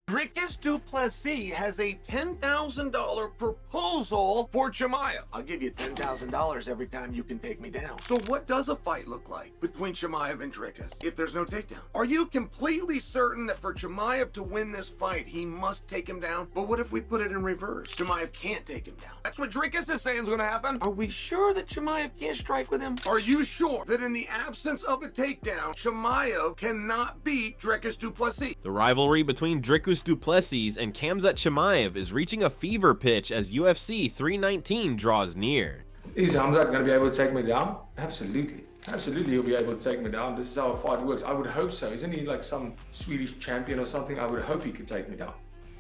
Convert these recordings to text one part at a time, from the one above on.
Dricus Du Plessis has a $10,000 proposal for Chimaev. I'll give you $10,000 every time you can take me down. So what does a fight look like between Chimaev and Dricus if there's no takedown? Are you completely certain that for Chimaev to win this fight, he must take him down? But what if we put it in reverse? Chimaev can't take him down. That's what Dricus is saying is going to happen. Are we sure that Chimaev can't strike with him? Are you sure that in the absence of a takedown, Chimaev cannot beat Dricus Du Plessis? The rivalry between Dricus Du Plessis and Khamzat Chimaev is reaching a fever pitch as UFC 319 draws near. Is Khamzat going to be able to take me down? Absolutely. Absolutely, he'll be able to take me down. This is how a fight works. I would hope so. Isn't he like some Swedish champion or something? I would hope he could take me down.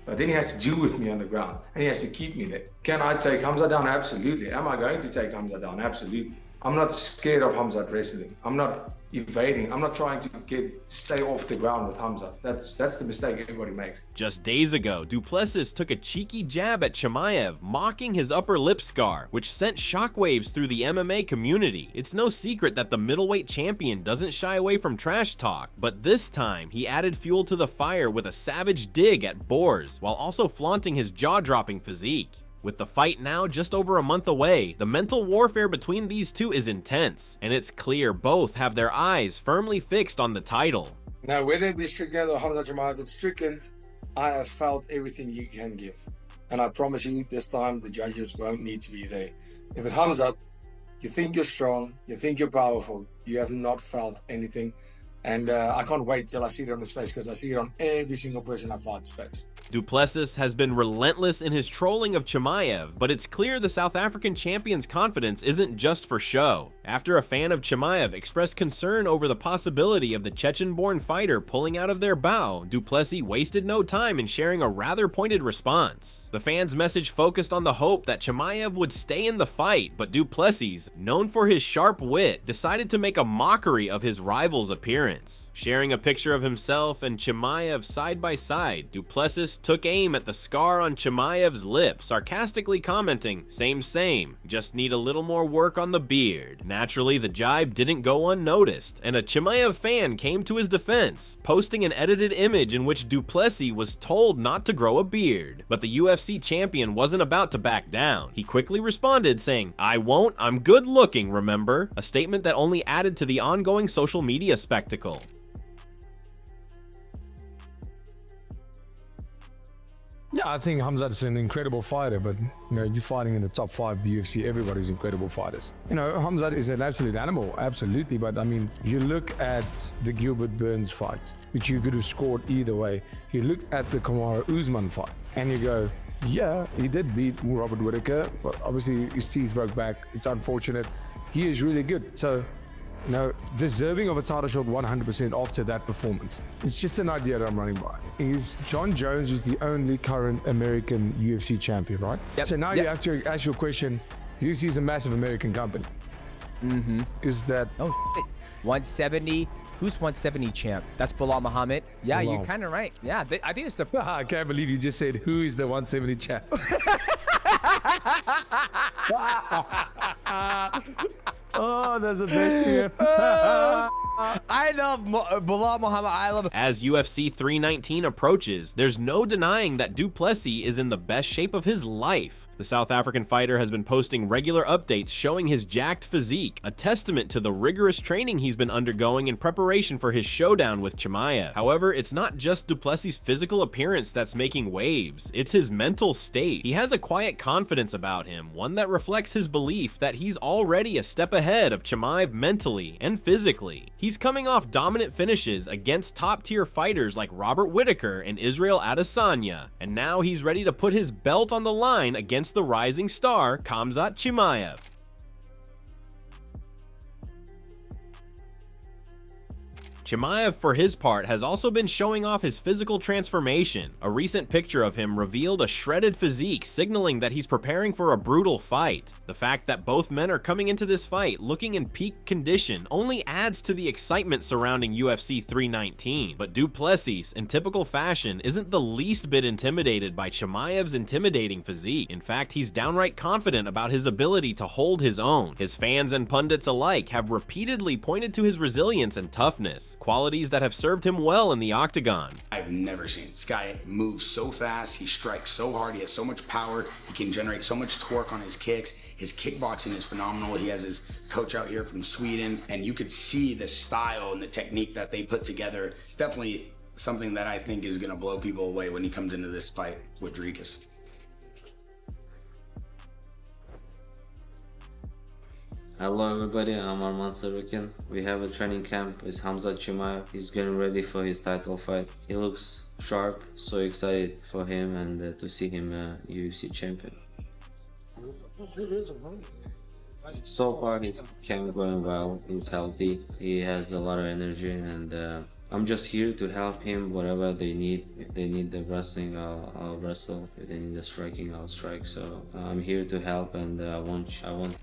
But then he has to deal with me on the ground and he has to keep me there. Can I take Khamzat down? Absolutely. Am I going to take Khamzat down? Absolutely. I'm not scared of Khamzat wrestling. I'm not evading. I'm not trying to stay off the ground with Khamzat. That's the mistake everybody makes. Just days ago, Du Plessis took a cheeky jab at Chimaev, mocking his upper lip scar, which sent shockwaves through the MMA community. It's no secret that the middleweight champion doesn't shy away from trash talk, but this time he added fuel to the fire with a savage dig at Boers, while also flaunting his jaw-dropping physique. With the fight now just over a month away, the mental warfare between these two is intense, and it's clear both have their eyes firmly fixed on the title. Now, whether it be Strickland or Khamzat Chimaev, it's Strickland. I have felt everything you can give. And I promise you, this time the judges won't need to be there. If it's Khamzat, you think you're strong, you think you're powerful, you have not felt anything. And I can't wait till I see it on his face, because I see it on every single person I fight's face. Du Plessis has been relentless in his trolling of Chimaev, but it's clear the South African champion's confidence isn't just for show. After a fan of Chimaev expressed concern over the possibility of the Chechen-born fighter pulling out of their bout, Du Plessis wasted no time in sharing a rather pointed response. The fan's message focused on the hope that Chimaev would stay in the fight, but Du Plessis, known for his sharp wit, decided to make a mockery of his rival's appearance. Sharing a picture of himself and Chimaev side by side, Du Plessis took aim at the scar on Chimaev's lip, sarcastically commenting, same, just need a little more work on the beard. Naturally, the jibe didn't go unnoticed, and a Chimaev fan came to his defense, posting an edited image in which Du Plessis was told not to grow a beard. But the UFC champion wasn't about to back down. He quickly responded saying, "I won't, I'm good looking, remember?" A statement that only added to the ongoing social media spectacle. Yeah, I think Khamzat's an incredible fighter, but you're fighting in the top 5 of the UFC. Everybody's incredible fighters. Khamzat is an absolute animal, absolutely. But I mean, you look at the Gilbert Burns fight, which you could have scored either way. You look at the Kamaru Usman fight, and you go, yeah, he did beat Robert Whittaker, but obviously his teeth broke back. It's unfortunate. He is really good. So, deserving of a title shot 100% after that performance. It's just an idea that I'm running by. John Jones is the only current American UFC champion, right? Yep. So now you have to ask your question. UFC is a massive American company. Is that... Oh, shit. 170. Who's 170 champ? That's Bilal Muhammad. Yeah, Bilal. you're kind of right. Yeah, I think it's the... I can't believe you just said, who is the 170 champ? Oh, that's the best here. I love Bilal Muhammad. I love it. As UFC 319 approaches, there's no denying that Du Plessis is in the best shape of his life. The South African fighter has been posting regular updates showing his jacked physique, a testament to the rigorous training he's been undergoing in preparation for his showdown with Chimaev. However, it's not just Du Plessis' physical appearance that's making waves, it's his mental state. He has a quiet confidence about him, one that reflects his belief that he's already a step ahead of Chimaev mentally and physically. He's coming off dominant finishes against top-tier fighters like Robert Whittaker and Israel Adesanya, and now he's ready to put his belt on the line against the rising star Khamzat Chimaev. Chimaev, for his part, has also been showing off his physical transformation. A recent picture of him revealed a shredded physique, signaling that he's preparing for a brutal fight. The fact that both men are coming into this fight looking in peak condition only adds to the excitement surrounding UFC 319. But Du Plessis, in typical fashion, isn't the least bit intimidated by Chimaev's intimidating physique. In fact, he's downright confident about his ability to hold his own. His fans and pundits alike have repeatedly pointed to his resilience and toughness. qualities that have served him well in the octagon. I've never seen this guy move so fast, he strikes so hard, he has so much power, he can generate so much torque on his kicks. His kickboxing is phenomenal. He has his coach out here from Sweden, and you could see the style and the technique that they put together. It's definitely something that I think is gonna blow people away when he comes into this fight with Dricus. Hello everybody, I'm Arman Sarukian. We have a training camp with Khamzat Chimaev. He's getting ready for his title fight. He looks sharp, so excited for him and to see him UFC champion. So far his camp going well, he's healthy, he has a lot of energy, and I'm just here to help him whatever they need. If they need the wrestling, I'll wrestle. If they need the striking, I'll strike. So I'm here to help, and I want.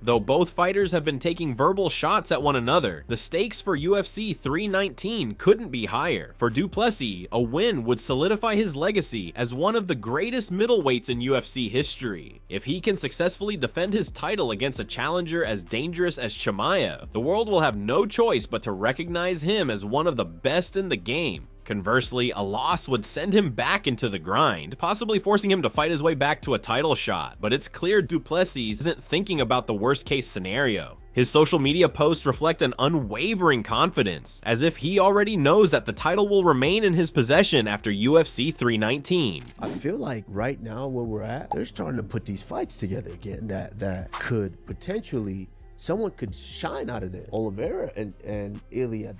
Though both fighters have been taking verbal shots at one another, the stakes for UFC 319 couldn't be higher. For Du Plessis, a win would solidify his legacy as one of the greatest middleweights in UFC history. If he can successfully defend his title against a challenger as dangerous as Chimaev, the world will have no choice but to recognize him as one of the best in the game. Conversely, a loss would send him back into the grind, possibly forcing him to fight his way back to a title shot. But it's clear Du Plessis isn't thinking about the worst case scenario. His social media posts reflect an unwavering confidence, as if he already knows that the title will remain in his possession after UFC 319. I feel like right now where we're at, they're starting to put these fights together again that could potentially, someone could shine out of there. Oliveira and Ilya,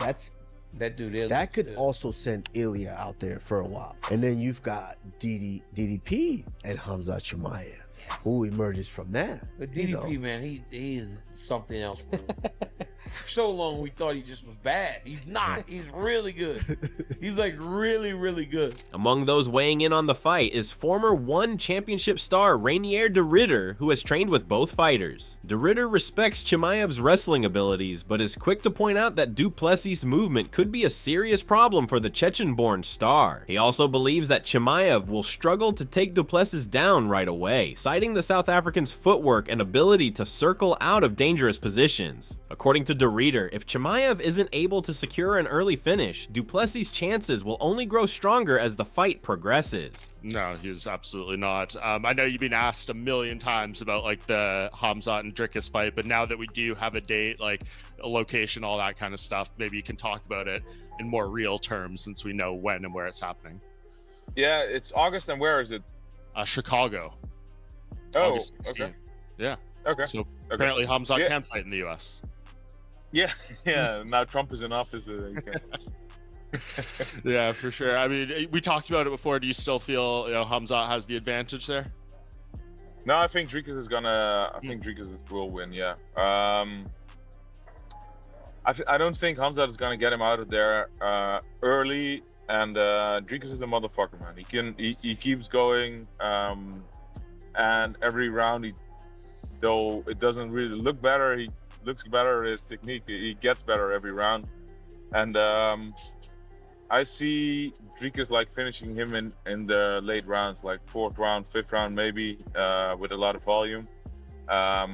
that could also send Ilya out there for a while. And then you've got DDP and Khamzat Chimaev, who emerges from that. But DDP, man, he is something else, bro. For so long we thought he just was bad. He's not. He's really good. He's like really, really good. Among those weighing in on the fight is former ONE Championship star Reinier de Ridder, who has trained with both fighters. De Ridder respects Chimaev's wrestling abilities, but is quick to point out that Du Plessis' movement could be a serious problem for the Chechen-born star. He also believes that Chimaev will struggle to take Du Plessis down right away, citing the South African's footwork and ability to circle out of dangerous positions. According to De Ridder, if Chimaev isn't able to secure an early finish, Du Plessis' chances will only grow stronger as the fight progresses. No, he's absolutely not. I know you've been asked a million times about like the Khamzat and Dricus fight, but now that we do have a date, like a location, all that kind of stuff, maybe you can talk about it in more real terms since we know when and where it's happening. Yeah, it's August, and where is it? Chicago. Oh, August 16th. okay. Yeah. Okay. So apparently Khamzat can fight in the US. Yeah, yeah. Now Trump is in office. Yeah, for sure. I mean, we talked about it before. Do you still feel Khamzat has the advantage there? No, I think Dricus is gonna. I think Dricus will win. Yeah. I don't think Khamzat is gonna get him out of there early. And Dricus is a motherfucker, man. He keeps going. And every round, though it doesn't really look better, he looks better at his technique. He gets better every round. And I see Dricus like finishing him in the late rounds, like 4th round, 5th round, maybe, with a lot of volume. I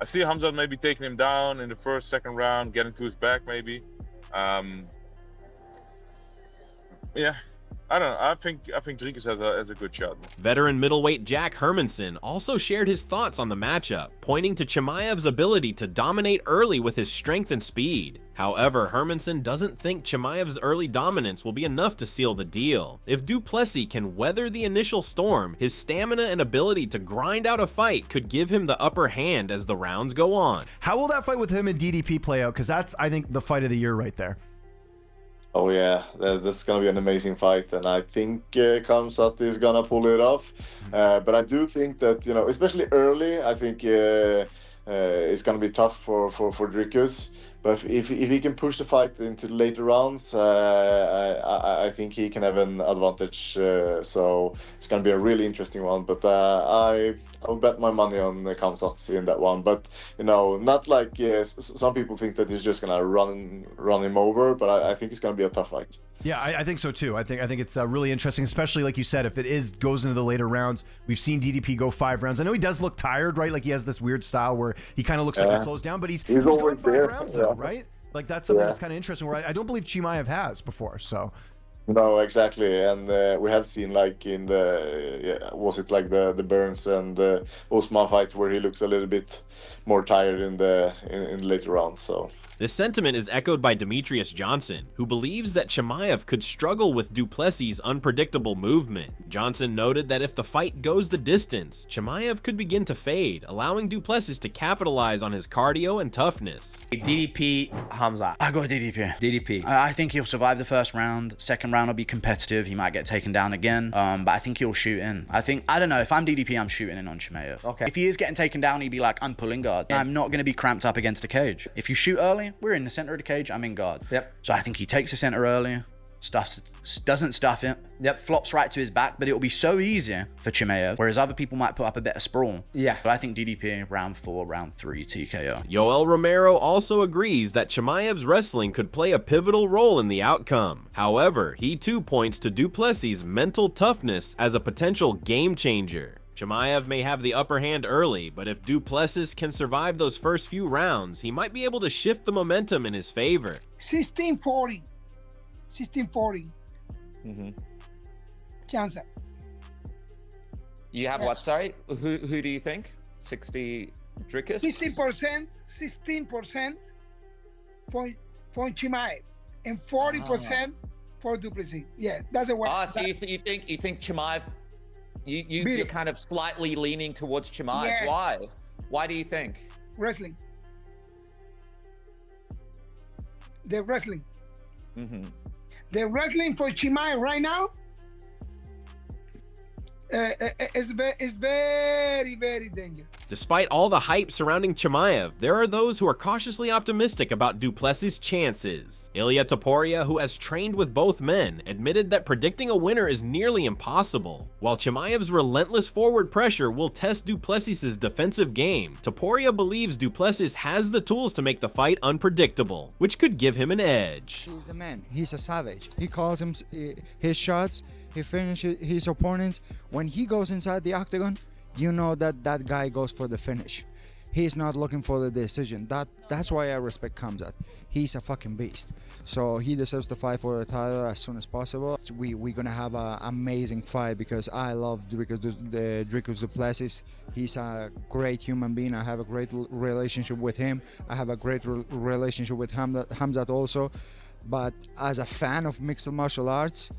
see Khamzat maybe taking him down in the 1st, 2nd round, getting to his back, maybe. Yeah. I don't know. I think Dricus has a good shot. Veteran middleweight Jack Hermanson also shared his thoughts on the matchup, pointing to Chimaev's ability to dominate early with his strength and speed. However, Hermanson doesn't think Chimaev's early dominance will be enough to seal the deal. If Du Plessis can weather the initial storm, his stamina and ability to grind out a fight could give him the upper hand as the rounds go on. How will that fight with him and DDP play out? Because that's, I think, the fight of the year right there. Oh yeah, that's gonna be an amazing fight, and I think Khamzat is gonna pull it off. But I do think that, especially early, I think it's gonna be tough for Dricus. But if he can push the fight into the later rounds, I think he can have an advantage. So it's going to be a really interesting one. But I'll bet my money on Khamzat in that one. But not like some people think that he's just going to run him over. But I think it's going to be a tough fight. Yeah, I think so too. I think it's really interesting, especially like you said, if it goes into the later rounds. We've seen DDP go 5 rounds. I know he does look tired, right? Like he has this weird style where he kind of looks like he slows down, but he's going 5 rounds though, right? Like that's something that's kind of interesting. Where I don't believe Chimaev has before. So. No, exactly, and we have seen like in the was it like the Burns and Usman fight where he looks a little bit more tired in the later rounds. So this sentiment is echoed by Demetrius Johnson, who believes that Chimaev could struggle with Du Plessis' unpredictable movement. Johnson noted that if the fight goes the distance, Chimaev could begin to fade, allowing Du Plessis to capitalize on his cardio and toughness. DDP, Khamzat. I go DDP. DDP. I think he'll survive the first round. Second round will be competitive. He might get taken down again, but I think he'll shoot in. I don't know, if I'm DDP, I'm shooting in on Chimaev. Okay. If he is getting taken down, he'd be like, I'm pulling guard. Yeah. I'm not going to be cramped up against a cage. If you shoot early, we're in the center of the cage, I'm in guard. Yep. So I think he takes the center early, doesn't stuff it. Yep. Flops right to his back, but it'll be so easy for Chimaev, whereas other people might put up a bit of sprawl. Yeah. So I think DDP round 4, round 3 TKO. Yoel Romero also agrees that Chimaev's wrestling could play a pivotal role in the outcome. However, he too points to Du Plessis' mental toughness as a potential game changer. Chimaev may have the upper hand early, but if Du Plessis can survive those first few rounds, he might be able to shift the momentum in his favor. 1640. 1640. Khamzat. You have what? Sorry, who do you think? 60 Dricus? 16% for Chimaev and 40% for Du Plessis. Yeah, that's a way. So you think Chimaev? You're kind of slightly leaning towards Chimaev. Yes. Why? Why do you think? Wrestling. The wrestling. The wrestling for Chimaev right now is very, very dangerous. Despite all the hype surrounding Chimaev, there are those who are cautiously optimistic about Du Plessis' chances. Ilia Topuria, who has trained with both men, admitted that predicting a winner is nearly impossible. While Chimaev's relentless forward pressure will test Du Plessis' defensive game, Topuria believes Du Plessis has the tools to make the fight unpredictable, which could give him an edge. He's the man. He's a savage. He calls his shots. He finishes his opponents. When he goes inside the octagon, you know that that guy goes for the finish. He's not looking for the decision. That's why I respect Khamzat. He's a fucking beast. So he deserves to fight for the title as soon as possible. We're gonna have an amazing fight because I love Dricus Du Plessis. He's a great human being. I have a great relationship with him. I have a great relationship with Khamzat also. But as a fan of mixed martial arts,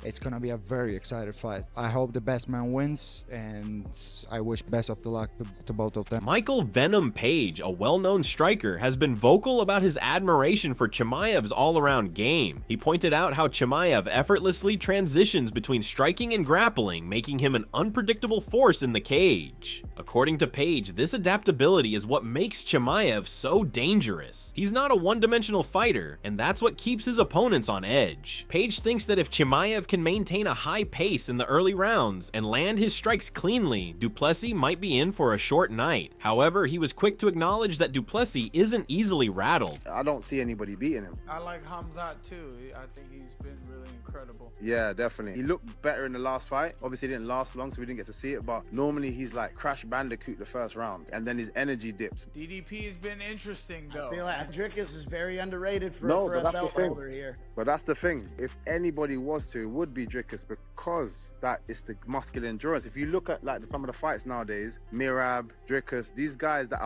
it's gonna be a very excited fight. I hope the best man wins, and I wish best of the luck to both of them. Michael Venom Page, a well-known striker, has been vocal about his admiration for Chimaev's all-around game. He pointed out how Chimaev effortlessly transitions between striking and grappling, making him an unpredictable force in the cage. According to Page, this adaptability is what makes Chimaev so dangerous. He's not a one-dimensional fighter, and that's what keeps his opponents on edge. Page thinks that if Chimaev can maintain a high pace in the early rounds and land his strikes cleanly, Du Plessis might be in for a short night. However, he was quick to acknowledge that Du Plessis isn't easily rattled. I don't see anybody beating him. I like Khamzat too. I think he's been really incredible. Yeah, definitely. He looked better in the last fight. Obviously, it didn't last long, so we didn't get to see it, but normally he's like Crash Bandicoot the first round, and then his energy dips. DDP has been interesting, though. I feel like Dricus is very underrated for but a that's belt the thing. holder here. But that's the thing. If anybody was to, it would be Dricus, because that is the muscular endurance. If you look at like some of the fights nowadays, Mirab, Dricus, these guys that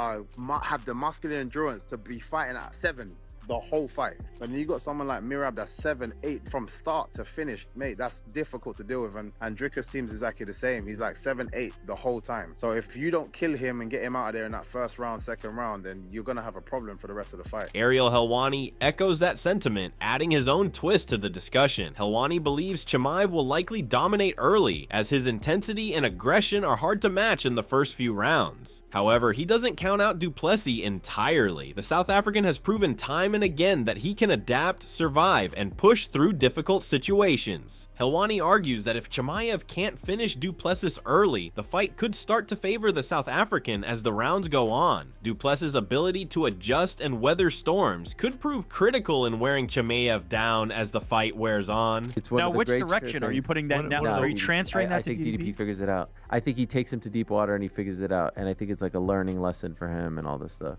have the muscular endurance to be fighting at 7 the whole fight. But then you got someone like Mirab that's 7, 8 from start to finish, mate, that's difficult to deal with. And Dricus seems exactly the same. He's like 7, 8 the whole time. So if you don't kill him and get him out of there in that first round, second round, then you're gonna have a problem for the rest of the fight. Ariel Helwani echoes that sentiment, adding his own twist to the discussion. Helwani believes Chimaev will likely dominate early, as his intensity and aggression are hard to match in the first few rounds. However, he doesn't count out Du Plessis entirely. The South African has proven time and again that he can adapt, survive, and push through difficult situations. Helwani argues that if Chimaev can't finish Du Plessis early, the fight could start to favor the South African as the rounds go on. Du Plessis' ability to adjust and weather storms could prove critical in wearing Chimaev down as the fight wears on. Now, which direction are you putting that now? Are you transferring that to I think DDP figures it out. I think he takes him to deep water and he figures it out, and I think it's like a learning lesson for him and all this stuff.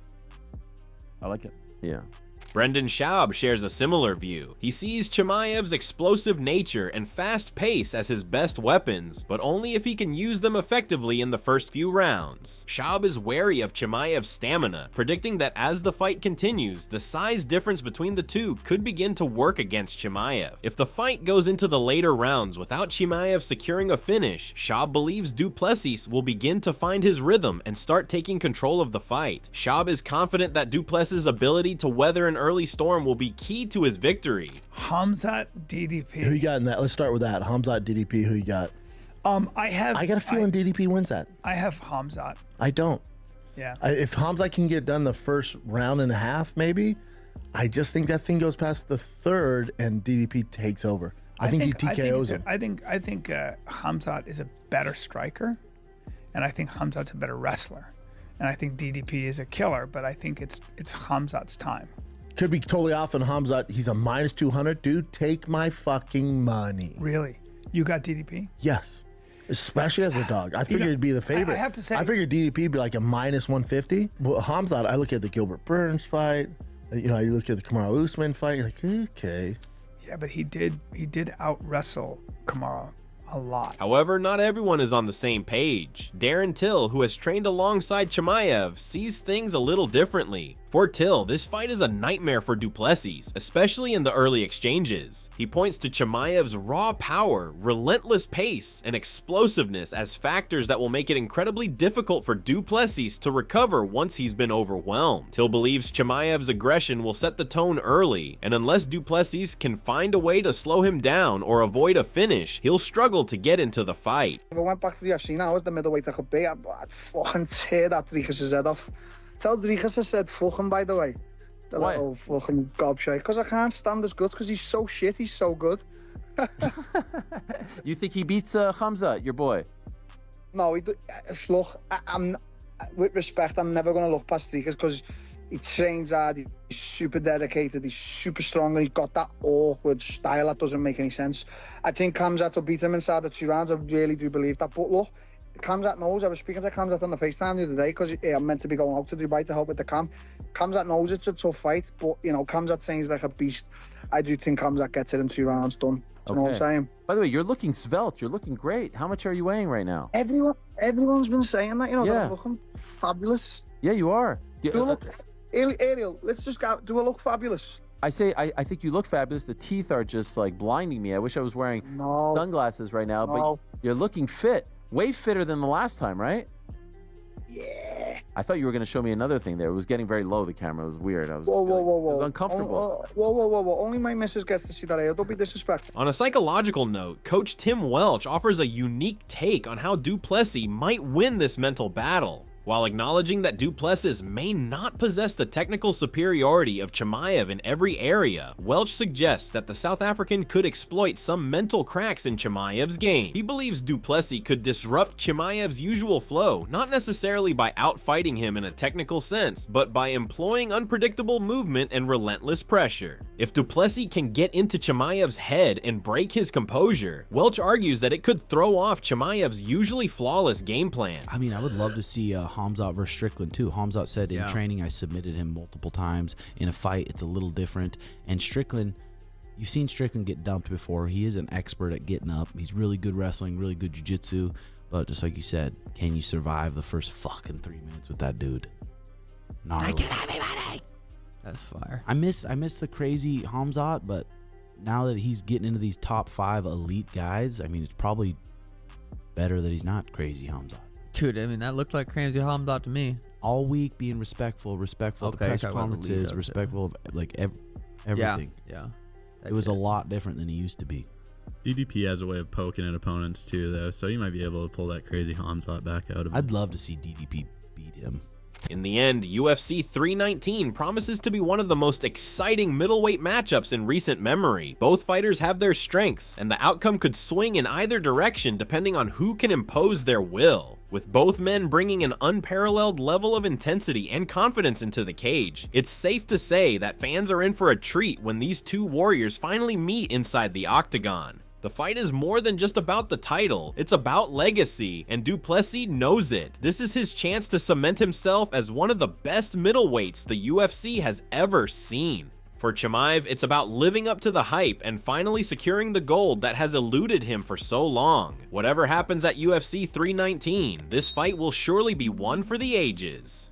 I like it. Yeah. Brendan Schaub shares a similar view. He sees Chimaev's explosive nature and fast pace as his best weapons, but only if he can use them effectively in the first few rounds. Schaub is wary of Chimaev's stamina, predicting that as the fight continues, the size difference between the two could begin to work against Chimaev. If the fight goes into the later rounds without Chimaev securing a finish, Schaub believes Du Plessis will begin to find his rhythm and start taking control of the fight. Schaub is confident that Du Plessis' ability to weather an early storm will be key to his victory. Khamzat DDP. Who you got in that? Let's start with that. Khamzat DDP, who you got? I got a feeling DDP wins that. I have Khamzat. I don't. Yeah. If Khamzat can get done the first round and a half, maybe, I just think that thing goes past the third and DDP takes over. I think he TKOs him. I think Khamzat is a better striker, and I think Khamzat's a better wrestler, and I think DDP is a killer. But I think it's Khamzat's time. Could be totally off on Khamzat. He's a minus 200. Dude, take my fucking money. Really? You got DDP? Yes. Especially as a dog. I figured it'd be the favorite. I have to say, I figured DDP would be like a minus 150. Well, Khamzat, I look at the Gilbert Burns fight. You know, you look at the Kamaru Usman fight. You're like, okay. Yeah, but he did out wrestle Kamaru a lot. However, not everyone is on the same page. Darren Till, who has trained alongside Chimaev, sees things a little differently. For Till, this fight is a nightmare for Du Plessis, especially in the early exchanges. He points to Chimaev's raw power, relentless pace, and explosiveness as factors that will make it incredibly difficult for Du Plessis to recover once he's been overwhelmed. Till believes Chimaev's aggression will set the tone early, and unless Du Plessis can find a way to slow him down or avoid a finish, he'll struggle to get into the fight. If I went back to the UFC now, as the middleweight I could be, I'd fucking tear that Dricus' head off. Tell Dricus I said fuck him, by the way. The little fucking gobshite. Because I can't stand his guts because he's so shit, he's so good. You think he beats Khamzat, your boy? No, look, I'm with respect, I'm never going to look past Dricus because he trains hard, he's super dedicated, he's super strong, and he's got that awkward style that doesn't make any sense. I think Khamzat will beat him inside the 2 rounds, I really do believe that. But look, Khamzat knows, I was speaking to Khamzat on the FaceTime the other day because I'm meant to be going out to Dubai to help with the camp. Khamzat knows it's a tough fight, but, you know, Khamzat trains like a beast. I do think Khamzat gets it in 2 rounds done. Do you know what I'm saying? By the way, you're looking svelte. You're looking great. How much are you weighing right now? Everyone's been saying that, you know, that I'm looking fabulous. Yeah, you are. Ariel, let's just go. Do I look fabulous? I think you look fabulous. The teeth are just like blinding me. I wish I was wearing sunglasses right now, but you're looking fit. Way fitter than the last time, right? Yeah. I thought you were going to show me another thing there. It was getting very low, the camera. It was weird. It was uncomfortable. Whoa. Only my missus gets to see that, Ariel. Don't be disrespectful. On a psychological note, Coach Tim Welch offers a unique take on how Du Plessis might win this mental battle. While acknowledging that Du Plessis may not possess the technical superiority of Chimaev in every area, Welch suggests that the South African could exploit some mental cracks in Chimaev's game. He believes Du Plessis could disrupt Chimaev's usual flow, not necessarily by outfighting him in a technical sense, but by employing unpredictable movement and relentless pressure. If Du Plessis can get into Chimaev's head and break his composure, Welch argues that it could throw off Chimaev's usually flawless game plan. I mean, I would love to see Khamzat versus Strickland too. Khamzat said in training, I submitted him multiple times. In a fight, it's a little different. And Strickland, you've seen Strickland get dumped before. He is an expert at getting up. He's really good wrestling, really good jiu-jitsu. But just like you said, can you survive the first fucking 3 minutes with that dude? Gnarly. That's fire. I miss the crazy Khamzat, but now that he's getting into these top 5 elite guys, I mean, it's probably better that he's not crazy Khamzat. Dude, I mean, that looked like crazy Khamzat to me. All week being respectful of the press conferences, respectful of like everything. Yeah. It was a lot different than he used to be. DDP has a way of poking at opponents too, though, so you might be able to pull that crazy Khamzat back out of him. I'd love to see DDP beat him. In the end, UFC 319 promises to be one of the most exciting middleweight matchups in recent memory. Both fighters have their strengths, and the outcome could swing in either direction depending on who can impose their will. With both men bringing an unparalleled level of intensity and confidence into the cage, it's safe to say that fans are in for a treat when these two warriors finally meet inside the octagon. The fight is more than just about the title, it's about legacy, and Du Plessis knows it. This is his chance to cement himself as one of the best middleweights the UFC has ever seen. For Chimaev, it's about living up to the hype and finally securing the gold that has eluded him for so long. Whatever happens at UFC 319, this fight will surely be one for the ages.